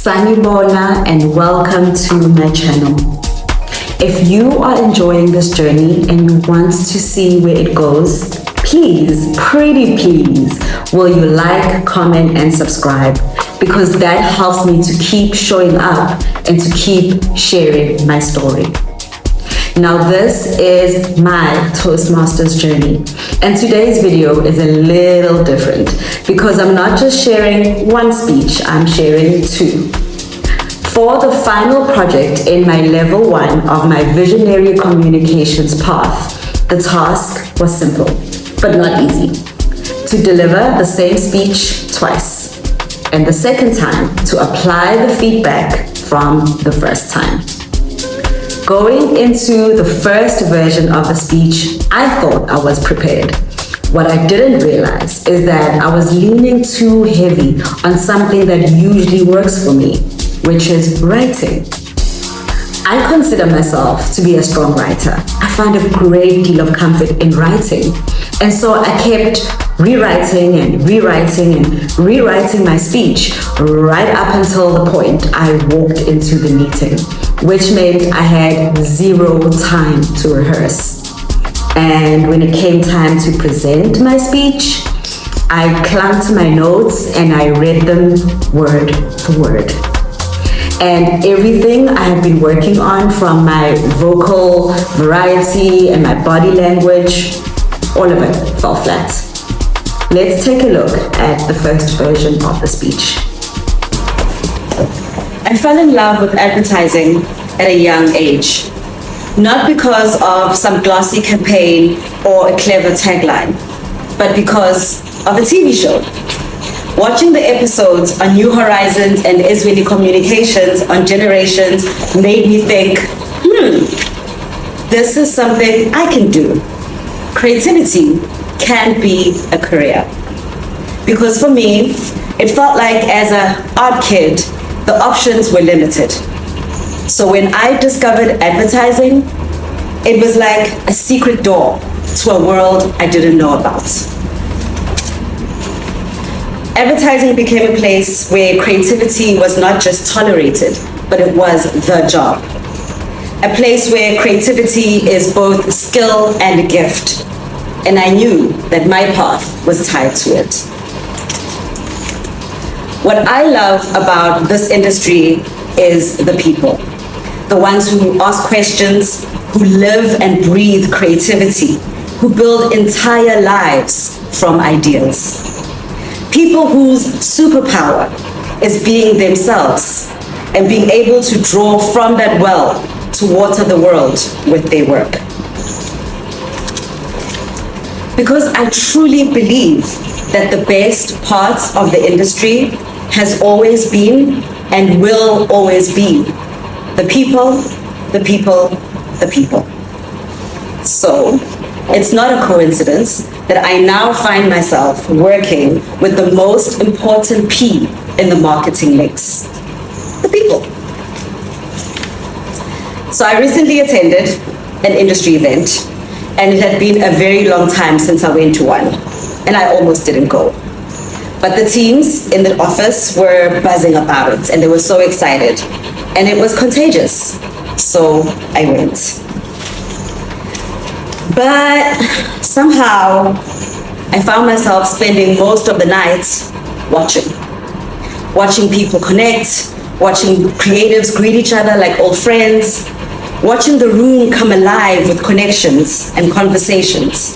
Sanibona and welcome to my channel. If you are enjoying this journey and you want to see where it goes, please, pretty please, will you like, comment and subscribe, because that helps me to keep showing up and to keep sharing my story. Now this is my Toastmasters journey, and today's video is a little different because I'm not just sharing one speech, I'm sharing two. For the final project in my level 1 of my visionary communications path, the task was simple, but not easy. To deliver the same speech twice, and the second time to apply the feedback from the first time. Going into the first version of the speech, I thought I was prepared. What I didn't realize is that I was leaning too heavy on something that usually works for me, which is writing. I consider myself to be a strong writer. I find a great deal of comfort in writing. And so I kept rewriting my speech right up until the point I walked into the meeting, which meant I had zero time to rehearse. And when it came time to present my speech, I clung to my notes and I read them word for word. And everything I have been working on, from my vocal variety and my body language, all of it fell flat. Let's take a look at the first version of the speech. I fell in love with advertising at a young age, not because of some glossy campaign or a clever tagline, but because of a TV show. Watching the episodes on New Horizons and Eswini Communications on Generations made me think, this is something I can do. Creativity can be a career. Because for me, it felt like as an art kid, the options were limited. So when I discovered advertising, it was like a secret door to a world I didn't know about. Advertising became a place where creativity was not just tolerated, but it was the job. A place where creativity is both skill and a gift. And I knew that my path was tied to it. What I love about this industry is the people. The ones who ask questions, who live and breathe creativity, who build entire lives from ideas. People whose superpower is being themselves and being able to draw from that well to water the world with their work. Because I truly believe that the best parts of the industry has always been and will always be the people, the people, the people. So it's not a coincidence that I now find myself working with the most important P in the marketing mix, the people. So I recently attended an industry event, and it had been a very long time since I went to one, and I almost didn't go. But the teams in the office were buzzing about it, and they were so excited, and it was contagious, so I went. But somehow, I found myself spending most of the night watching people connect, watching creatives greet each other like old friends, watching the room come alive with connections and conversations.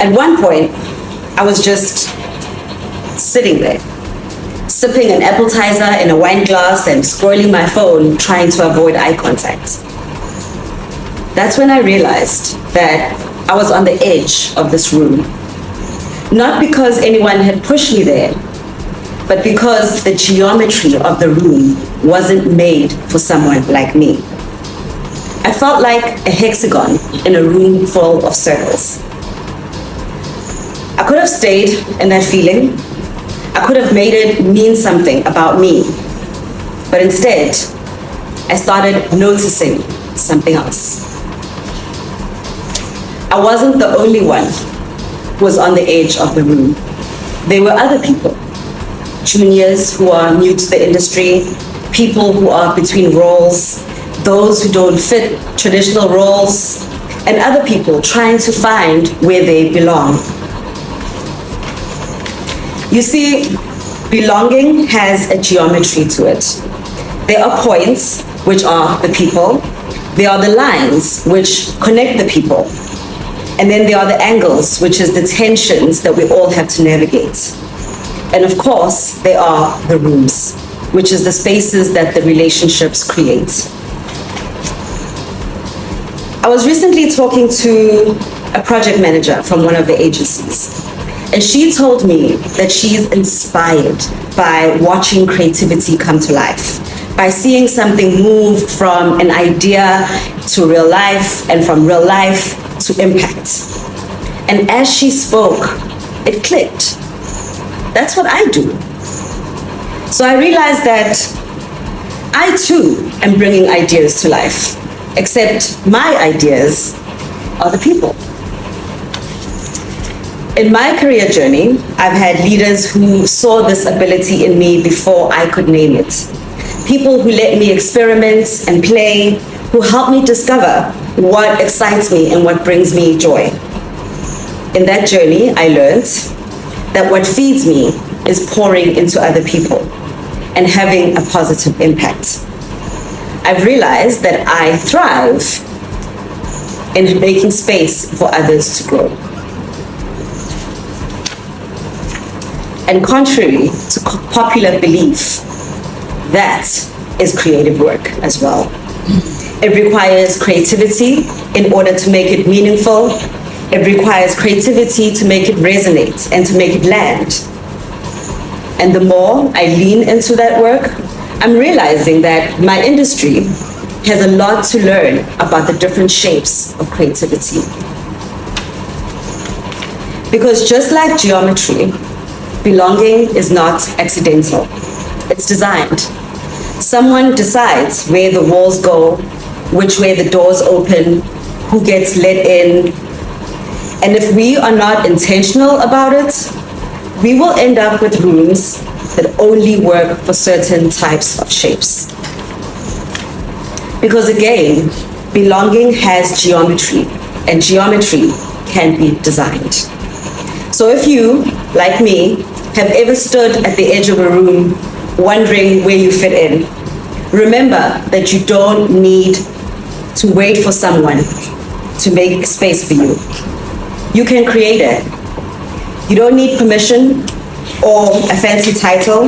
At one point, I was just sitting there, sipping an appetizer in a wine glass and scrolling my phone, trying to avoid eye contact. That's when I realized that I was on the edge of this room. Not because anyone had pushed me there, but because the geometry of the room wasn't made for someone like me. I felt like a hexagon in a room full of circles. I could have stayed in that feeling. I could have made it mean something about me. But instead, I started noticing something else. I wasn't the only one who was on the edge of the room. There were other people. juniors who are new to the industry, people who are between roles, those who don't fit traditional roles, and other people trying to find where they belong. You see, belonging has a geometry to it. There are points, which are the people. There are the lines, which connect the people. And then there are the angles, which is the tensions that we all have to navigate. And of course, there are the rooms, which is the spaces that the relationships create. I was recently talking to a project manager from one of the agencies, and she told me that she's inspired by watching creativity come to life, by seeing something move from an idea to real life and from real life to impact. And as she spoke, it clicked. That's what I do. So I realized that I too am bringing ideas to life, except my ideas are the people. In my career journey, I've had leaders who saw this ability in me before I could name it. People who let me experiment and play, who help me discover what excites me and what brings me joy. In that journey, I learned that what feeds me is pouring into other people and having a positive impact. I've realized that I thrive in making space for others to grow. And contrary to popular belief, that is creative work as well. It requires creativity in order to make it meaningful. It requires creativity to make it resonate and to make it land. And the more I lean into that work, I'm realizing that my industry has a lot to learn about the different shapes of creativity. Because just like geometry, belonging is not accidental. It's designed. Someone decides where the walls go, which way the doors open, who gets let in. And if we are not intentional about it, we will end up with rooms that only work for certain types of shapes. Because again, belonging has geometry, and geometry can be designed. So if you, like me, have ever stood at the edge of a room wondering where you fit in, remember that you don't need to wait for someone to make space for you. You can create it. You don't need permission or a fancy title.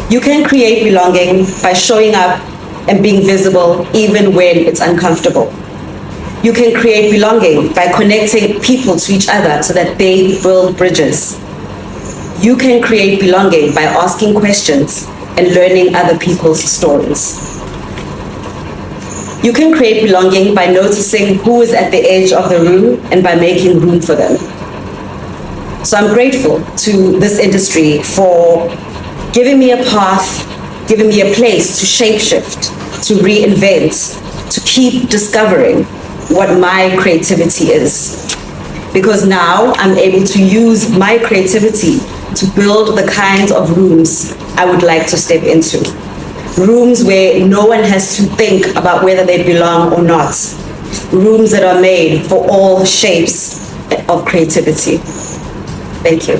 You can create belonging by showing up and being visible even when it's uncomfortable. You can create belonging by connecting people to each other so that they build bridges. You can create belonging by asking questions and learning other people's stories. You can create belonging by noticing who is at the edge of the room and by making room for them. So I'm grateful to this industry for giving me a path, giving me a place to shapeshift, to reinvent, to keep discovering what my creativity is. Because now I'm able to use my creativity to build the kinds of rooms I would like to step into. Rooms where no one has to think about whether they belong or not. Rooms that are made for all shapes of creativity. Thank you.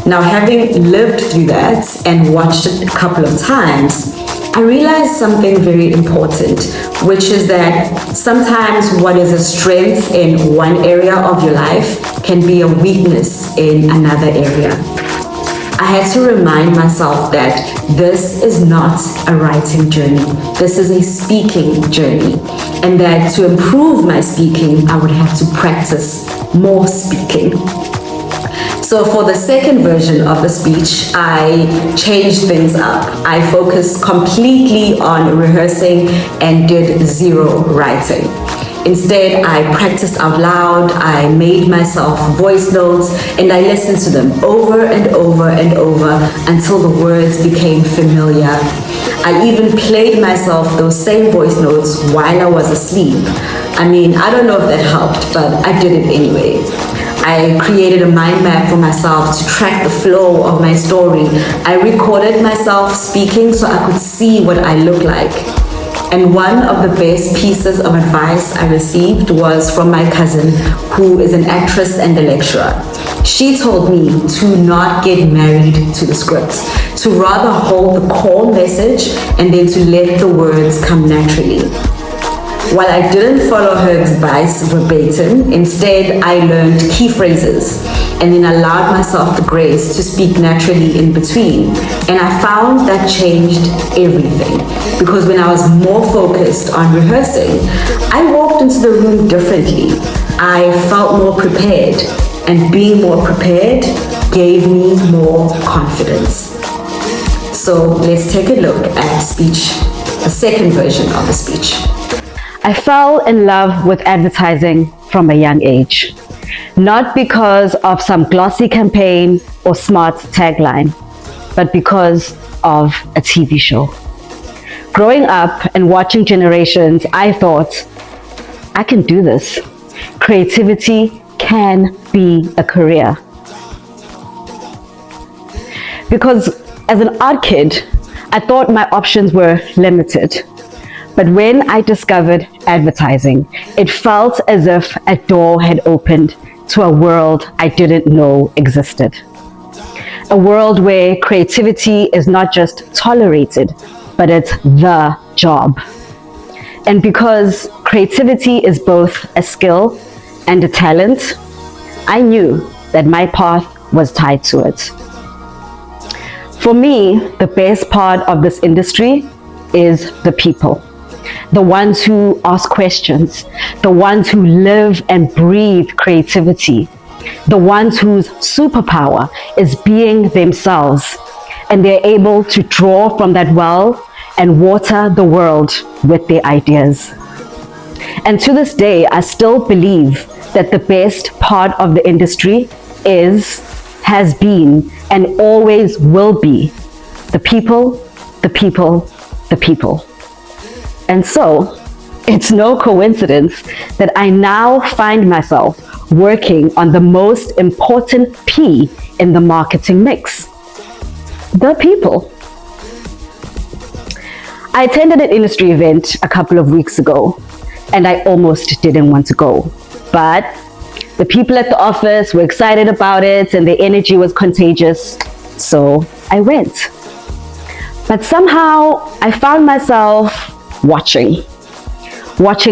Now, having lived through that and watched it a couple of times, I realized something very important, which is that sometimes what is a strength in one area of your life can be a weakness in another area. I had to remind myself that this is not a writing journey. This is a speaking journey. And that to improve my speaking, I would have to practice more speaking. So for the second version of the speech, I changed things up. I focused completely on rehearsing and did zero writing. Instead, I practiced out loud, I made myself voice notes, and I listened to them over and over and over until the words became familiar. I even played myself those same voice notes while I was asleep. I mean, I don't know if that helped, but I did it anyway. I created a mind map for myself to track the flow of my story. I recorded myself speaking so I could see what I look like. And one of the best pieces of advice I received was from my cousin, who is an actress and a lecturer. She told me to not get married to the script, to rather hold the core message and then to let the words come naturally. While I didn't follow her advice verbatim, instead I learned key phrases and then allowed myself the grace to speak naturally in between. And I found that changed everything, because when I was more focused on rehearsing, I walked into the room differently. I felt more prepared, and being more prepared gave me more confidence. So let's take a look at speech, the second version of the speech. I fell in love with advertising from a young age, not because of some glossy campaign or smart tagline, but because of a TV show. Growing up and watching Generations, I thought, I can do this. Creativity can be a career. Because as an art kid, I thought my options were limited. But when I discovered advertising, it felt as if a door had opened to a world I didn't know existed. A world where creativity is not just tolerated, but it's the job. And because creativity is both a skill and a talent, I knew that my path was tied to it. For me, the best part of this industry is the people. The ones who ask questions, the ones who live and breathe creativity, the ones whose superpower is being themselves, and they're able to draw from that well and water the world with their ideas. And to this day, I still believe that the best part of the industry is, has been, and always will be the people, the people, the people. And so, it's no coincidence that I now find myself working on the most important P in the marketing mix: the people. I attended an industry event a couple of weeks ago, and I almost didn't want to go. But the people at the office were excited about it, and the energy was contagious, so I went. But somehow, I found myself watching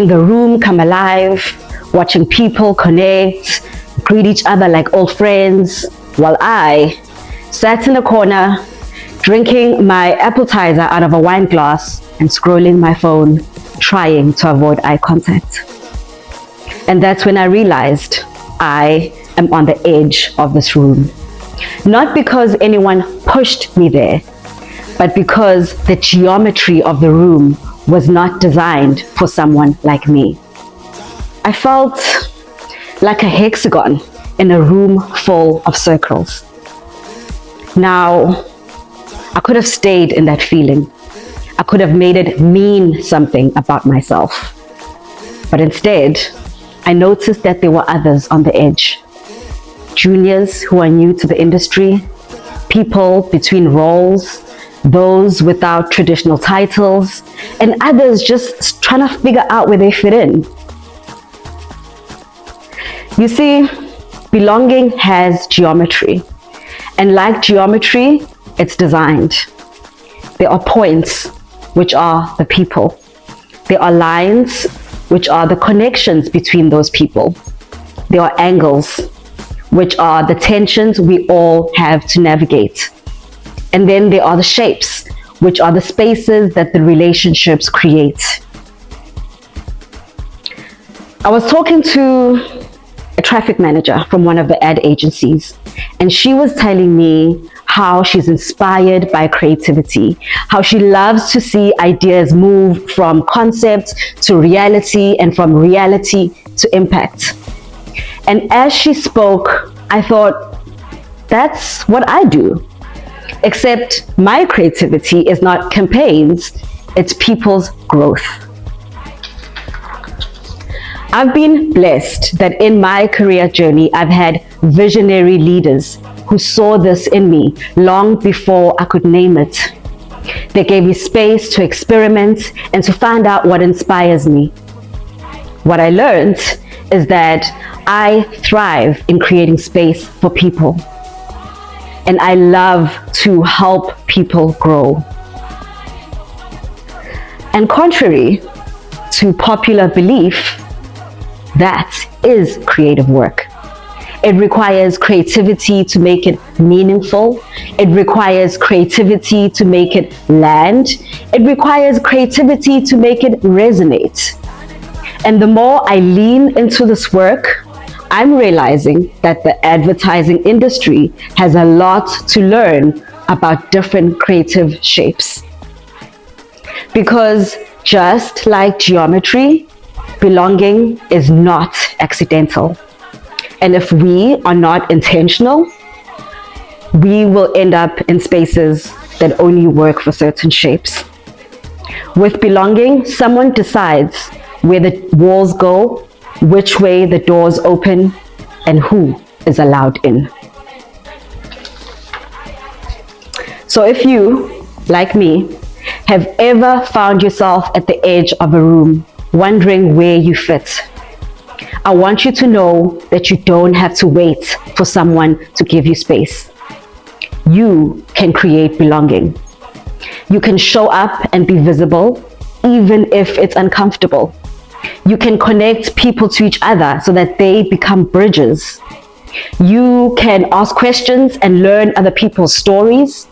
the room come alive, watching people connect, greet each other like old friends, while I sat in a corner, drinking my appetizer out of a wine glass and scrolling my phone, trying to avoid eye contact. And that's when I realized I am on the edge of this room. Not because anyone pushed me there, but because the geometry of the room was not designed for someone like me. I felt like a hexagon in a room full of circles. Now, I could have stayed in that feeling. I could have made it mean something about myself. But instead, I noticed that there were others on the edge. Juniors who are new to the industry, people between roles, those without traditional titles, and others just trying to figure out where they fit in. You see, belonging has geometry, and like geometry, it's designed. There are points, which are the people. There are lines, which are the connections between those people. There are angles, which are the tensions we all have to navigate. And then there are the shapes, which are the spaces that the relationships create. I was talking to a traffic manager from one of the ad agencies, and she was telling me how she's inspired by creativity, how she loves to see ideas move from concept to reality and from reality to impact. And as she spoke, I thought, that's what I do. Except my creativity is not campaigns, it's people's growth. I've been blessed that in my career journey, I've had visionary leaders who saw this in me long before I could name it. They gave me space to experiment and to find out what inspires me. What I learned is that I thrive in creating space for people. And I love to help people grow. And contrary to popular belief, that is creative work. It requires creativity to make it meaningful. It requires creativity to make it land. It requires creativity to make it resonate. And the more I lean into this work, I'm realizing that the advertising industry has a lot to learn about different creative shapes. Because just like geometry, belonging is not accidental. And if we are not intentional, we will end up in spaces that only work for certain shapes. With belonging, someone decides where the walls go, which way the doors open, and who is allowed in. So if you, like me, have ever found yourself at the edge of a room, wondering where you fit, I want you to know that you don't have to wait for someone to give you space. You can create belonging. You can show up and be visible, even if it's uncomfortable. You can connect people to each other so that they become bridges. You can ask questions and learn other people's stories.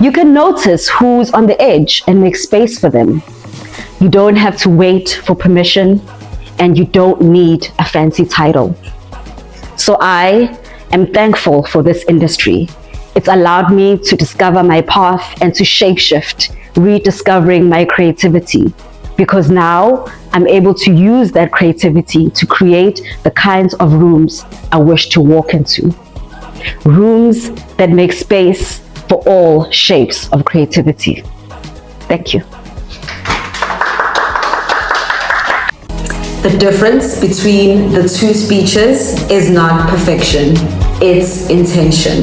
You can notice who's on the edge and make space for them. You don't have to wait for permission, and you don't need a fancy title. So I am thankful for this industry. It's allowed me to discover my path and to shapeshift, rediscovering my creativity. Because now I'm able to use that creativity to create the kinds of rooms I wish to walk into. Rooms that make space for all shapes of creativity. Thank you. The difference between the two speeches is not perfection, it's intention.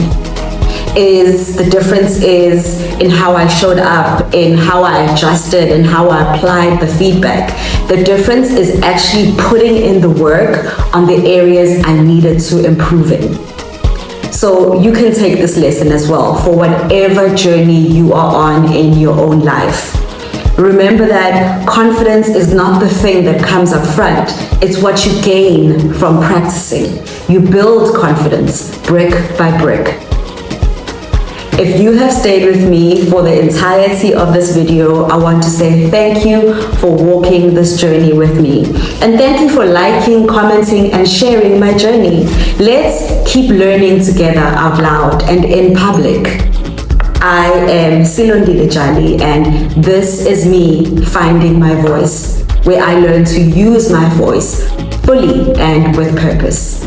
The difference is in how I showed up, in how I adjusted, and how I applied the feedback. The difference is actually putting in the work on the areas I needed to improve in. So you can take this lesson as well for whatever journey you are on in your own life. Remember that confidence is not the thing that comes up front. It's what you gain from practicing. You build confidence brick by brick. If you have stayed with me for the entirety of this video, I want to say thank you for walking this journey with me. And thank you for liking, commenting, and sharing my journey. Let's keep learning together out loud and in public. I am Silondile Jali, and this is me finding my voice, where I learn to use my voice fully and with purpose.